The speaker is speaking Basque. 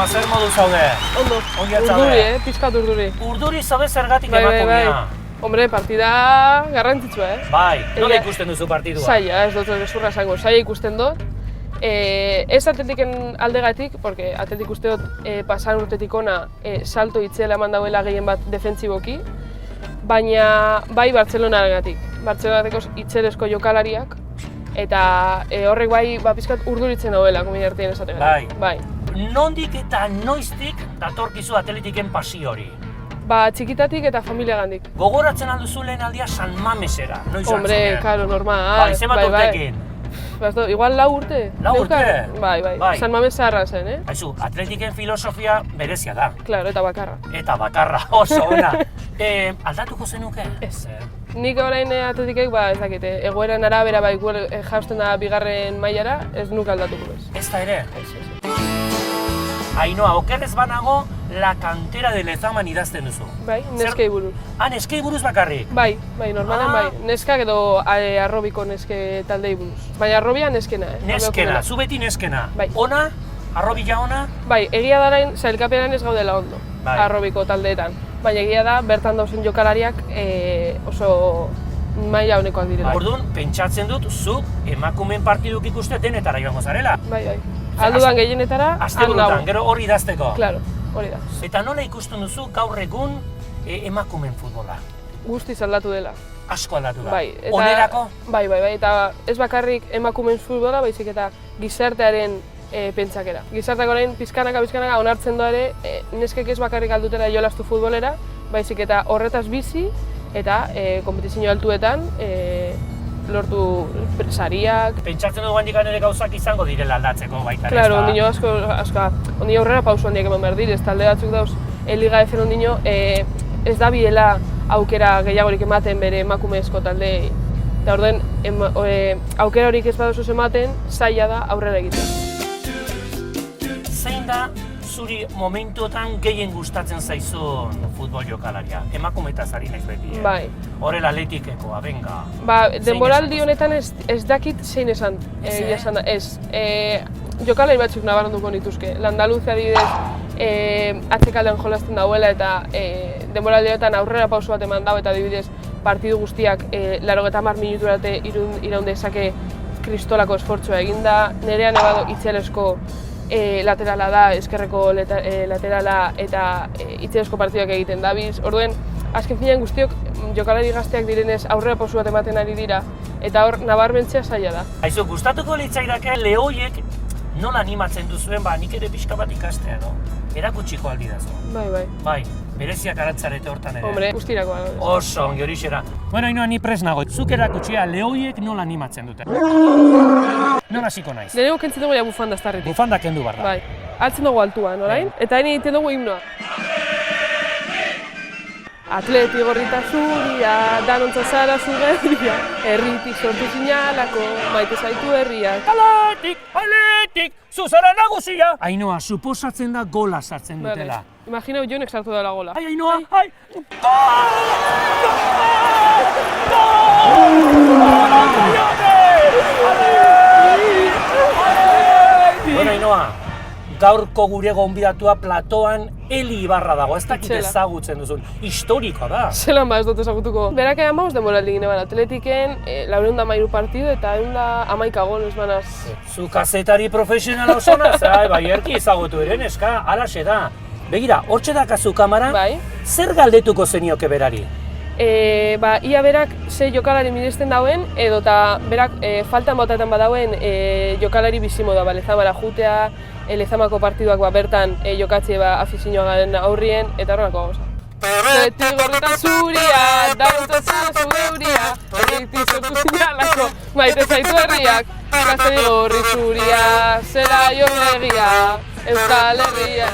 zer modu zaude? Ondo, Ongi atzaude. urduri, pizkat urduri. Urduri zaude zergatik Bai, emakumea. Hombre, partida garrantzitsua, Bai, nola ikusten duzu partidua? Zaila, ez dut gezurra esango, zaila ikusten dut. Ez atletiken aldegatik, porque atletik uste dut pasan urtetik ona salto itzela eman dauela gehien bat defentsiboki, baina bai Bartzelonagatik. Bartzelonateko itzelezko jokalariak, eta horrek bai pizkat urduritzen dauela, komina artean esategatik. Bai. Nondik eta noiztik datorkizu atletiken pasio hori? Txikitatik eta familiagandik. Gogoratzen alduzu lehen aldia San Mamesera, noiz joan Hombre, zinen? karo, normal. Bai, zenbat urtekin? Igual 4 urte. 4 urte? Bai. San Mames zaharra zen, Haizu, atletiken filosofia berezia da. Claro, eta bakarra. Eta bakarra, oso ona. Aldatuko zenuke? Ez. Nik orain atletikek, ez dakite, egoeran arabera jausten da bigarren mailara, ez nuk aldatuko ez. Ez da ere? Ez. Ainhoa, okerrez banago, La Cantera de Lezaman idazten duzu. Bai, neskei buruz. Neskei buruz bakarrik? Bai, normalen bai. Neskak edo arrobiko neske taldei buruz. Baina arrobia neskena, Neskena, zu beti neskena. Bai. Ona? Arrobila ona? Bai, egia da orain sailkapenean ez gaudela ondo, arrobiko taldeetan. Baina egia da, bertan dauzen jokalariak oso maila honekoak direla. Orduan, pentsatzen dut, zuk emakumeen partiduk ikuste denetara joango zarela. Bai. Aldudan gehienetara, asteburutan, gero hori idazteko. Claro, hori da. Eta nola ikusten duzu gaur egun emakumeen futbola? Guztiz aldatu dela. Asko aldatu da. Bai, eta onerako? Bai, eta ez bakarrik emakumeen futbola, baizik eta gizartearen pentsakera. Gizarteak orain pizkanaka onartzen da ere, neskek ez bakarrik aldutera jolastu futbolera, baizik eta horretaz bizi eta konpetizio altuetan lortu sariak. Pentsatzen dugu handik ere gauzak izango direla aldatzeko baita. Claro, ondino ondino aurrera pauso handiak eman behar direz, talde batzuk dauz, Liga F ondino ez da biela aukera gehiagorik ematen bere emakumezko taldeei. Eta orden, aukera horik ez baduzu ematen, zaila da aurrera egitea. Zein da zuri momentuotan gehien gustatzen zaizun futbol jokalaria? Emakumetaz ari naiz beti, Bai. Horrela atletikekoa, benga. Denboraldi honetan ez dakit zein esan. Ez. Jokalari batzuk nabarmenduko nituzke. Landaluzea adibidez atzekaldean jolasten dauela eta denboraldi honetan aurrera pauso bat eman dau eta adibidez partidu guztiak 90 minutura arte iraun dezake kristolako esfortzua eginda. Nerea Nevado itzelesko laterala da, eskerreko laterala eta itzelesko partiduak egiten dabiz. Orduen, azken finean guztiok jokalari gazteak direnez aurrera pauso bat ematen ari dira eta hor nabarmentzea zaila da. Aizu, gustatuko litzaidake lehoiek nola animatzen duzuen, nik ere pixka bat ikastea edo. Erakutsiko aldi dazu. Bai. Bereziak aratzarete hortan ere. Hombre, guztirako. Oso, ongi horixera. Bueno, Ainhoa, ni prest nago. Zuk erakutsia lehoiek nola animatzen dute. Nola hasiko naiz? Lehenengo kentzen dugu bufanda aztarritik. Bufanda kendu barra. Bai. Altzen dugu altuan, orain? Eta hain egiten dugu himnoa. Atleti gorrita zuria, danontza zara zugeria, herritik sortu zinalako, maite zaitu herriak. Atletik, zuzara nagusia! Ainhoa, suposatzen da gola sartzen dutela. Imaginau Jonek sartu dela gola. Ai, Ainhoa, ai! Bueno, Ainhoa, gaurko gure gonbidatua platoan Eli Ibarra dago, ez dakit ezagutzen duzun, historikoa da. Zelan ez dut ezagutuko. Berak egin denboraldi gine ban atletiken, 213 partidu eta 111 gol ez banaz. Zu kazetari profesionala oso nazai, bai erki ezagutu ere, neska, alaxe da. Begira, hortxe dakazu kamara, zer galdetuko zenioke berari? Ia berak ze jokalari miresten dauen, edo eta berak faltan botaten badauen jokalari bizimoda, Lezamara jutea, Lezamako partiduak bertan jokatzie afizioaren aurrien, eta horrelako gauza. Atleti gorrita zuria, danontza zara zugeuria, herritik sortu zinalako, maite zaitu herriak, gazteri gorri zuria, zera jorregia, Euskal Herria.